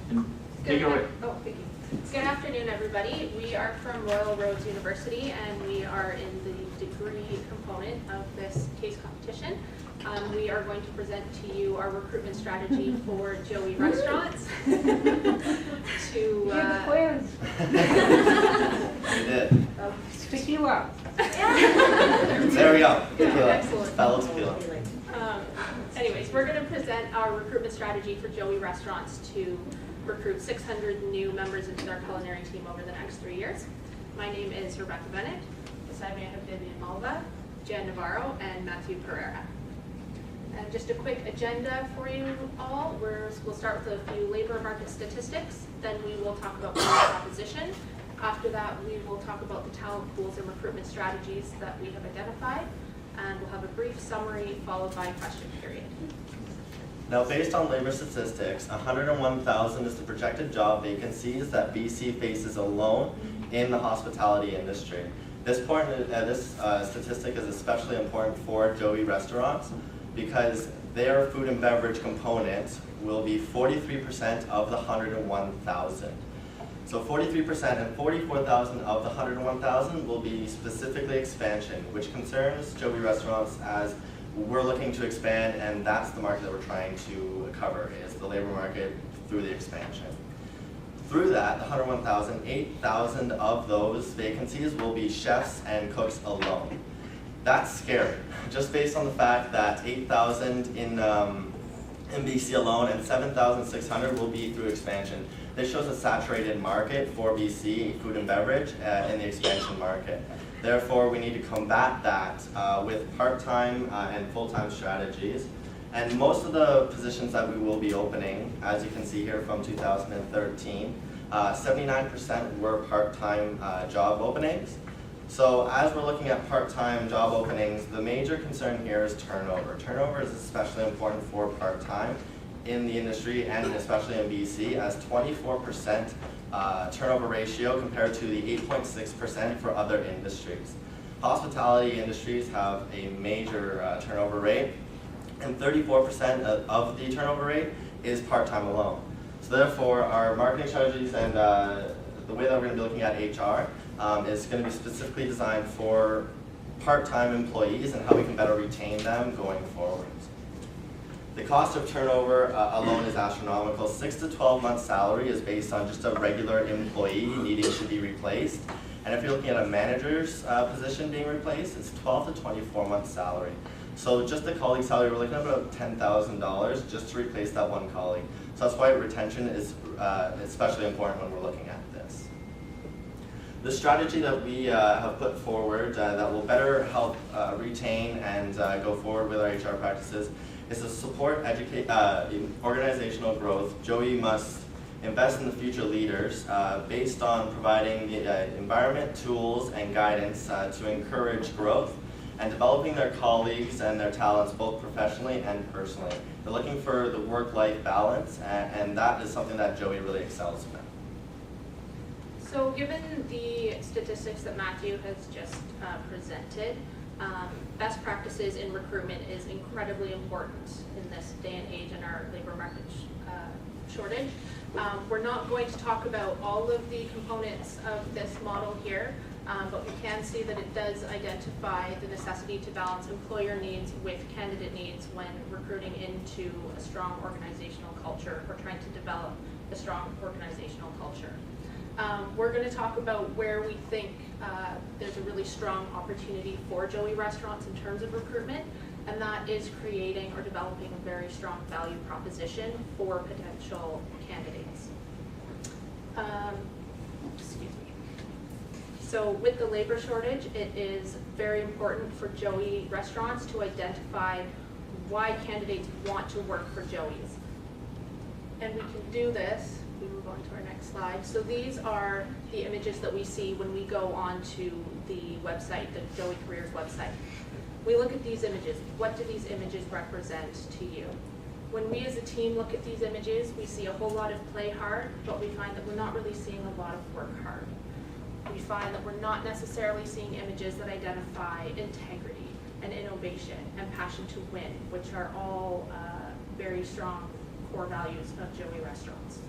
Take it away. Oh, thank you. Good afternoon, everybody. We are from Royal Roads University, and we are in the degree component of this case competition. We are going to present to you our recruitment strategy for Joey Restaurants. Give the quiz. You did. Pick you up. There we go. Tequila. Excellent. Fellow tequila. Anyways, we're going to present our recruitment strategy for Joey Restaurants to recruit 600 new members into their culinary team over the next 3 years. My name is Rebecca Bennett. Beside me I have Viviane Mulvagh, Jan Navarro, and Matthew Parreira. And just a quick agenda for you all. We'll start with a few labor market statistics. Then we will talk about value proposition. After that, we will talk about the talent pools and recruitment strategies that we have identified. And we'll have a brief summary followed by a question period. Now, based on labor statistics, 101,000 is the projected job vacancies that BC faces alone in the hospitality industry. This statistic is especially important for Joey Restaurants because their food and beverage component will be 43% of the 101,000. So 43% and 44,000 of the 101,000 will be specifically expansion, which concerns Joey Restaurants as we're looking to expand, and that's the market that we're trying to cover, is the labor market through the expansion. Through that, the 101,000, 8,000 of those vacancies will be chefs and cooks alone. That's scary, just based on the fact that 8,000 in BC alone and 7,600 will be through expansion. This shows a saturated market for BC food and beverage in the expansion market. Therefore, we need to combat that with part-time and full-time strategies. And most of the positions that we will be opening, as you can see here from 2013, 79% were part-time job openings. So as we're looking at part-time job openings, the major concern here is turnover. Turnover is especially important for part-time in the industry and especially in BC, as 24% turnover ratio compared to the 8.6% for other industries. Hospitality industries have a major turnover rate, and 34% of the turnover rate is part-time alone. So therefore, our marketing strategies and the way that we're going to be looking at HR is going to be specifically designed for part-time employees and how we can better retain them going forward. The cost of turnover alone is astronomical. 6 to 12 months salary is based on just a regular employee needing to be replaced. And if you're looking at a manager's position being replaced, it's 12 to 24 months salary. So just the colleague salary, we're looking at about $10,000 just to replace that one colleague. So that's why retention is especially important when we're looking at this. The strategy that we have put forward that will better help retain and go forward with our HR practices is to support organizational growth. Joey must invest in the future leaders based on providing the environment, tools, and guidance to encourage growth and developing their colleagues and their talents both professionally and personally. They're looking for the work-life balance, and that is something that Joey really excels with. So given the statistics that Matthew has just presented, best practices in recruitment is incredibly important in this day and age in our labor market shortage. We're not going to talk about all of the components of this model here, but we can see that it does identify the necessity to balance employer needs with candidate needs when recruiting into a strong organizational culture or trying to develop a strong organizational culture. We're going to talk about where we think there's a really strong opportunity for Joey Restaurants in terms of recruitment, and that is creating or developing a very strong value proposition for potential candidates. Excuse me. So with the labor shortage, it is very important for Joey Restaurants to identify why candidates want to work for Joey's. And we can do this. We move on to our next slide. So these are the images that we see when we go on to the website, the Joey Careers website. We look at these images. What do these images represent to you? When we as a team look at these images, we see a whole lot of play hard, but we find that we're not really seeing a lot of work hard. We find that we're not necessarily seeing images that identify integrity and innovation and passion to win, which are all very strong core values of Joey Restaurants.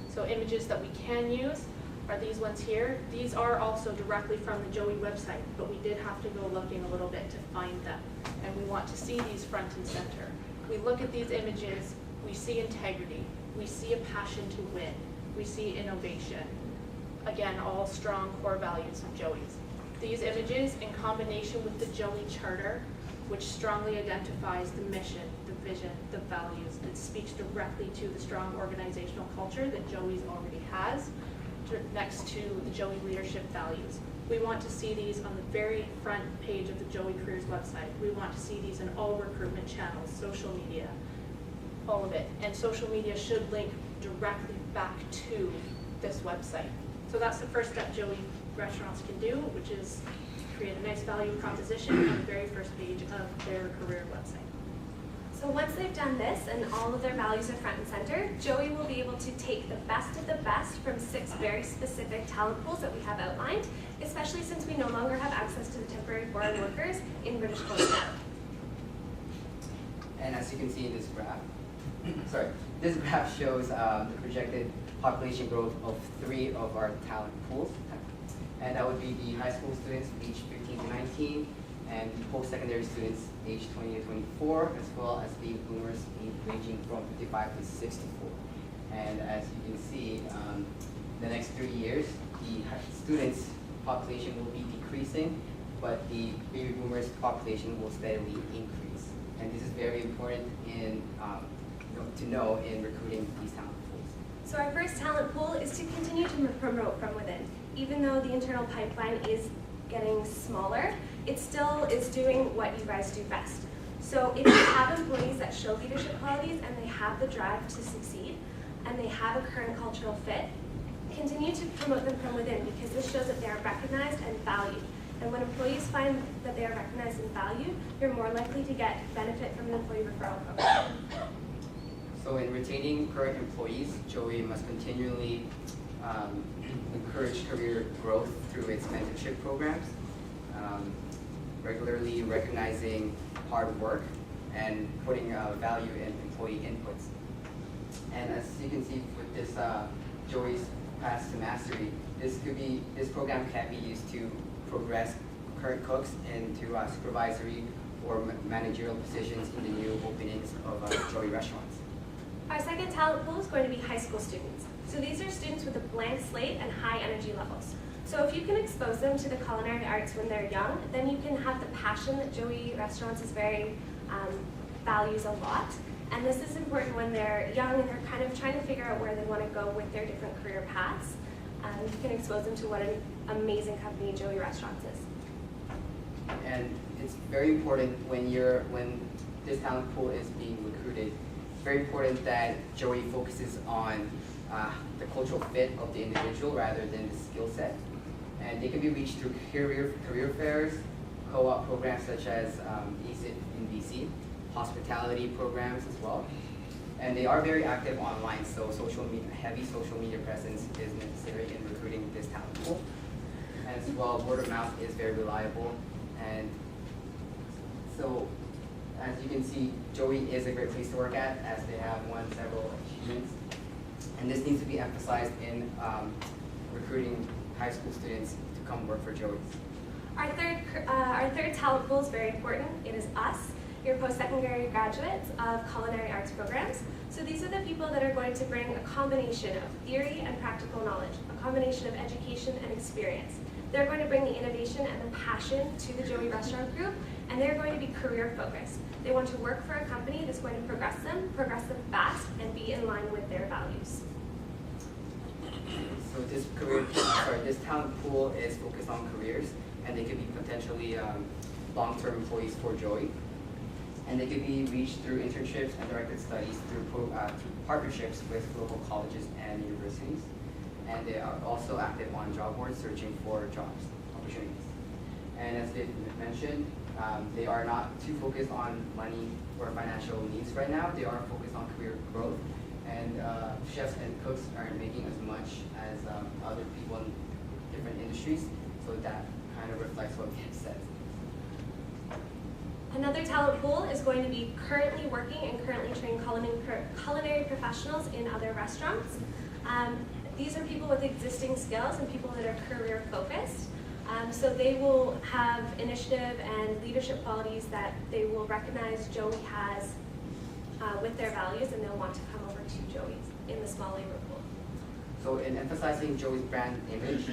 So images that we can use are these ones here. These are also directly from the Joey website, but we did have to go looking a little bit to find them. And we want to see these front and center. We look at these images, we see integrity, we see a passion to win, we see innovation. Again, all strong core values of Joey's. These images, in combination with the Joey Charter, which strongly identifies the mission, the vision, the values, it speaks directly to the strong organizational culture that Joey's already has, next to the Joey leadership values. We want to see these on the very front page of the Joey Careers website. We want to see these in all recruitment channels, social media, all of it. And social media should link directly back to this website. So that's the first step Joey restaurants can do, which is create a nice value proposition on the very first page of their career website. So once they've done this and all of their values are front and center, Joey will be able to take the best of the best from 6 very specific talent pools that we have outlined, especially since we no longer have access to the temporary foreign workers in British Columbia. And as you can see in this graph, this graph shows the projected population growth of 3 of our talent pools. And that would be the high school students aged 15 to 19, and post-secondary students aged 20 to 24, as well as baby boomers ranging from 55 to 64. And as you can see, the next 3 years, the students' population will be decreasing, but the baby boomers' population will steadily increase. And this is very important to know in recruiting these talent pools. So our first talent pool is to continue to promote from within. Even though the internal pipeline is getting smaller, it still is doing what you guys do best. So if you have employees that show leadership qualities and they have the drive to succeed and they have a current cultural fit, continue to promote them from within, because this shows that they are recognized and valued. And when employees find that they are recognized and valued, you're more likely to get benefit from an employee referral program. So in retaining current employees, Joey must continually encourage career growth through its mentorship programs, regularly recognizing hard work, and putting value in employee inputs. And as you can see with this Joey's Path to Mastery, this program can be used to progress current cooks into supervisory or managerial positions in the new openings of Joey restaurants. Our second talent pool is going to be high school students. So these are students with a blank slate and high energy levels. So if you can expose them to the culinary arts when they're young, then you can have the passion that Joey Restaurants is very values a lot. And this is important when they're young and they're kind of trying to figure out where they want to go with their different career paths. You can expose them to what an amazing company Joey Restaurants is. And it's very important when this talent pool is being recruited, it's very important that Joey focuses on the cultural fit of the individual rather than the skill set. And they can be reached through career fairs, co-op programs such as ACIT in BC, hospitality programs as well. And they are very active online, so heavy social media presence is necessary in recruiting this talent pool. As well, word of mouth is very reliable. And so, as you can see, Joey is a great place to work at, as they have won several achievements. And this needs to be emphasized in recruiting high school students to come work for Joey's. Our third talent pool is very important. It is us, your post-secondary graduates of culinary arts programs. So these are the people that are going to bring a combination of theory and practical knowledge, a combination of education and experience. They're going to bring the innovation and the passion to the Joey Restaurant Group, and they're going to be career focused. They want to work for a company that's going to progress them fast, and be in line with their values. So this talent pool is focused on careers, and they could be potentially long-term employees for Joey. And they could be reached through internships and directed studies through partnerships with local colleges and universities. And they are also active on job boards searching for jobs opportunities. And as Viv mentioned, they are not too focused on money or financial needs right now. They are focused on career growth. And chefs and cooks aren't making as much as other people in different industries. So that kind of reflects what Viv said. Another talent pool is going to be currently working and currently trained culinary professionals in other restaurants. These are people with existing skills and people that are career focused. So they will have initiative and leadership qualities that they will recognize Joey has with their values, and they'll want to come over to Joey's in the small labor pool. So in emphasizing Joey's brand image,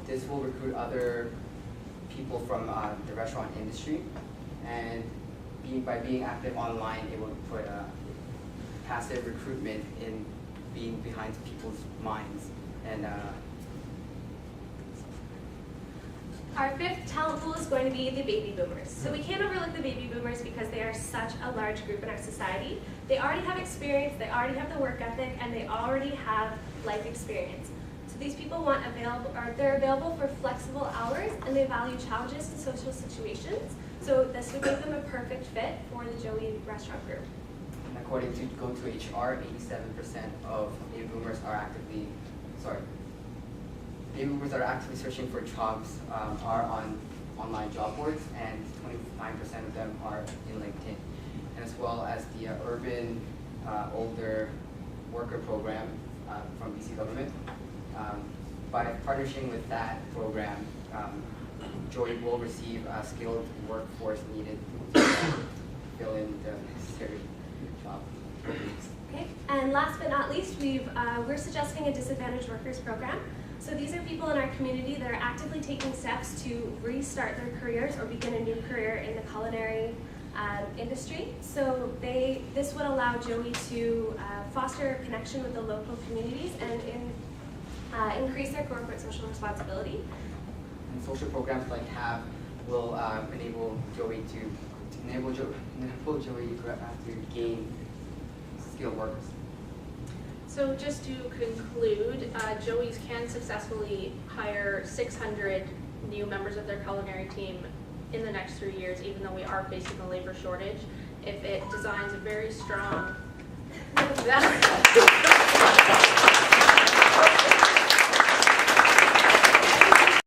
this will recruit other people from the restaurant industry, and by being active online, it will put passive recruitment in being behind people's minds. And our fifth talent pool is going to be the baby boomers. So we can't overlook the baby boomers because they are such a large group in our society. They already have experience, they already have the work ethic, and they already have life experience. So these people they're available for flexible hours, and they value challenges in social situations. So this would make them a perfect fit for the Joey restaurant group. according to Go to HR, 87% of baby boomers are actively searching for jobs are on online job boards, and 25% of them are in LinkedIn. And as well as the urban older worker program from BC government. By partnering with that program, Joey will receive a skilled workforce needed to fill in the necessary job openings. Okay, and last but not least, we're suggesting a disadvantaged workers program. So these are people in our community that are actively taking steps to restart their careers or begin a new career in the culinary industry. So this would allow Joey to foster a connection with the local communities and increase their corporate social responsibility. And social programs like HAB will enable Joey to gain skilled workers. So just to conclude, Joey's can successfully hire 600 new members of their culinary team in the next 3 years, even though we are facing a labor shortage, if it designs a very strong